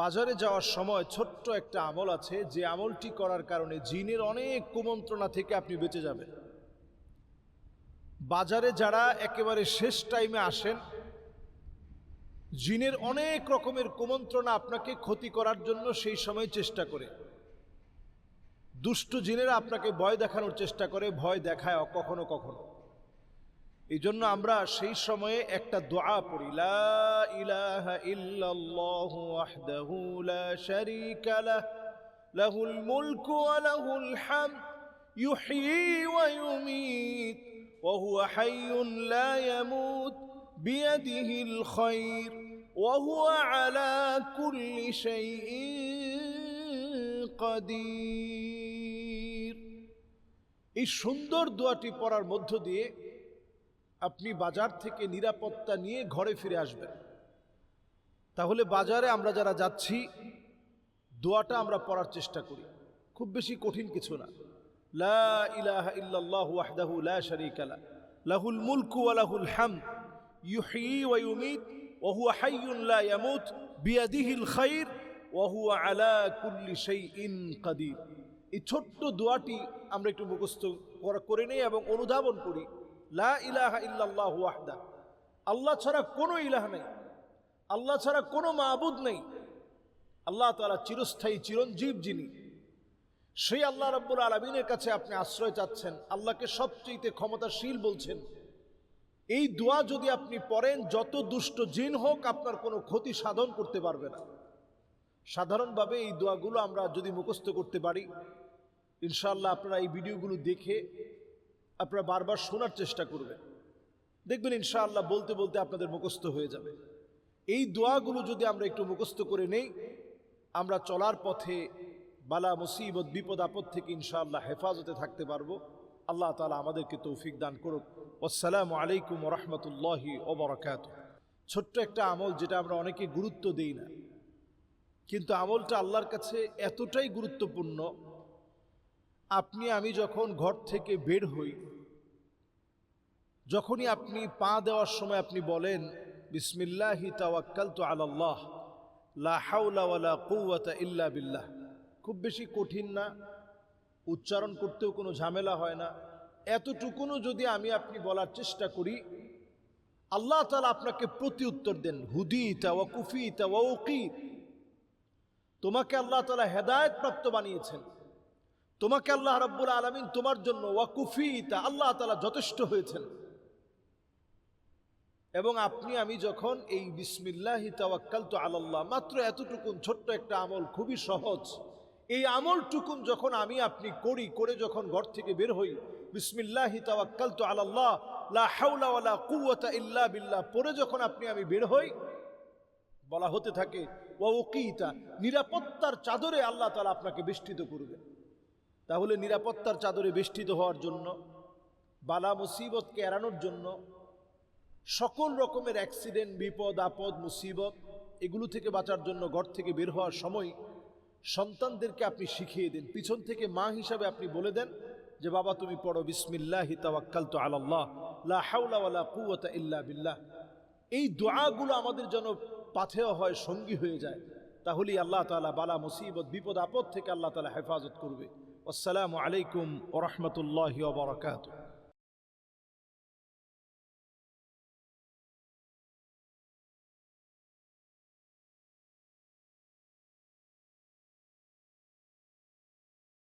বাজারে যাওয়ার সময় ছোট্ট একটা আমল আছে, যে আমলটি করার কারণে জিনের অনেক কুমন্ত্রণা থেকে আপনি বেঁচে যাবেন। বাজারে যারা একেবারে শেষ টাইমে আসেন, জিনের অনেক রকমের কুমন্ত্রণা আপনাকে ক্ষতি করার জন্য সেই সময় চেষ্টা করে। দুষ্ট জিনেরা আপনাকে ভয় দেখানোর চেষ্টা করে, ভয় দেখায় কখনো কখনো। এই জন্য আমরা সেই সময়ে একটা দোয়া পড়ি, লা ইলাহা ইল্লাল্লাহু ওয়াহদাহু লা শারীকা লাহু লাহুল মুলকু ওয়া লাহুল হামদ ইউহয়ী ওয়া ইউমীত ওয়া হুয়া হাইয়্যুন লা ইয়ামুত বিয়াদিহিল খায়র ওয়া হুয়া আলা কুল্লি শাইইন কাদির। এই সুন্দর দোয়াটি পড়ার মধ্য দিয়ে আপনি বাজার থেকে নিরাপত্তা নিয়ে ঘরে ফিরে আসবেন। তাহলে বাজারে আমরা যারা যাচ্ছি, দোয়াটা আমরা পড়ার চেষ্টা করি। খুব বেশি কঠিন কিছু না। লা ইলাহা ইল্লাল্লাহু ওয়াহদাহু লা শারীকা লাহু লাহুল মুলকু ওয়া লাহুল হামদ ইউহয়ী ওয়া ইউমীত ওয়া হুয়া হাইয়্যুন লা ইয়ামুত বিয়াদিহিল খায়র ওয়া হুয়া আলা কুল্লি শাইইন কাদির। এই ছোট্ট দোয়াটি আমরা একটু মুখস্থ করে নেই এবং অনুধাবন করি। লা ইলাহা ইল্লাল্লাহু ওয়াহদাহু, আল্লাহ ছাড়া কোনো ইলাহ নেই, আল্লাহ ছাড়া কোনো মাবুদ নেই। আল্লাহ তাআলা চিরস্থায়ী চিরঞ্জীব যিনি, সেই আল্লাহ রাব্বুল আলামিনের কাছে আপনি আশ্রয় চাচ্ছেন, আল্লাহকে সবচেয়ে ক্ষমতাশীল বলছেন। এই দোয়া যদি আপনি পড়েন, যত দুষ্ট জিন হোক আপনার কোনো ক্ষতি সাধন করতে পারবে না। সাধারণভাবে এই দোয়াগুলো আমরা যদি মুখস্থ করতে পারি, ইনশাআল্লাহ আপনারা এই ভিডিওগুলো দেখে আপনারা বারবার শোনার চেষ্টা করবেন, দেখবেন ইনশাআল্লাহ বলতে বলতে আপনাদের মুখস্থ হয়ে যাবে। এই দোয়াগুলো যদি আমরা একটু মুখস্থ করে নেই, আমরা চলার পথে বালা মুসিবত বিপদ আপদ থেকে ইনশাআল্লাহ হেফাজতে থাকতে পারবো। আল্লাহ তাআলা আমাদেরকে তৌফিক দান করুক। আসসালামু আলাইকুম ওয়া রাহমাতুল্লাহি ওয়া বারাকাতুহু। ছোট্ট একটা আমল, যেটা আমরা অনেকে গুরুত্ব দেই না, কিন্তু আমলটা আল্লাহর কাছে এতটাই গুরুত্বপূর্ণ। আপনি আমি যখন ঘর থেকে বের হই, যখনই আপনি পা দেওয়ার সময় আপনি বলেন বিসমিল্লাহি তাওয়াক্কালতু আলাল্লাহ লা হাওলা ওয়ালা কুওয়াতা ইল্লা বিল্লাহ। খুব বেশি কঠিন না, উচ্চারণ করতেও কোনো ঝামেলা হয় না। এতটুকুনও যদি আমি আপনি বলার চেষ্টা করি, আল্লাহ তাআলা আপনাকে প্রতি উত্তর দেন, হুদিতা ওয়া কুফিতা ওয়া উকিত। তোমাকে আল্লাহ তাআলা হেদায়েত প্রাপ্ত বানিয়েছেন, তোমাকে আল্লাহ রাব্বুল আলামিন তোমার জন্য ওয়াকুফিতা, আল্লাহ তাআলা যথেষ্ট হয়েছেন। এবং আপনি আমি যখন এই বিসমিল্লাহি তাওয়াক্কালতু আলাল্লাহ, মাত্র এতটুকুন ছোট্ট একটা আমল, খুবই সহজ, এই আমলটুকুন যখন আমি আপনি করি, করে যখন ঘর থেকে বের হই, বিসমিল্লাহি তাওয়াক্কালতু আলাল্লাহ লা হাওলা ওয়ালা কুওয়াতা ইল্লা বিল্লাহ পরে যখন আপনি আমি বের হই, বলা হতে থাকে ওয়া উকিতা, নিরাপত্তার চাদরে আল্লাহ তাআলা আপনাকে বেষ্টিত করবেন। তাহলে নিরাপত্তার চাদরে বেষ্টিত হওয়ার জন্য, বালা মুসিবতকে এড়ানোর জন্য, সকল রকমের অ্যাক্সিডেন্ট, বিপদ আপদ মুসিবত, এগুলো থেকে বাঁচার জন্য ঘর থেকে বের হওয়ার সময় সন্তানদেরকে আপনি শিখিয়ে দেন। পিছন থেকে মা হিসাবে আপনি বলে দেন যে বাবা তুমি পড়ো বিসমিল্লাহি তাওয়াক্কালতু আলাল্লাহ লা হাওলা ওয়ালা কুওয়াতা ইল্লা বিল্লাহ। এই দোয়াগুলো আমাদের যেন পাথেয় হয়, সঙ্গী হয়ে যায়। তাহলেই আল্লাহ তাআলা বালা মুসিবত বিপদ আপদ থেকে আল্লাহ তাআলা হেফাজত করবে। আসসালামু আলাইকুম ওয়া রাহমাতুল্লাহি ওয়া বারাকাতুহু।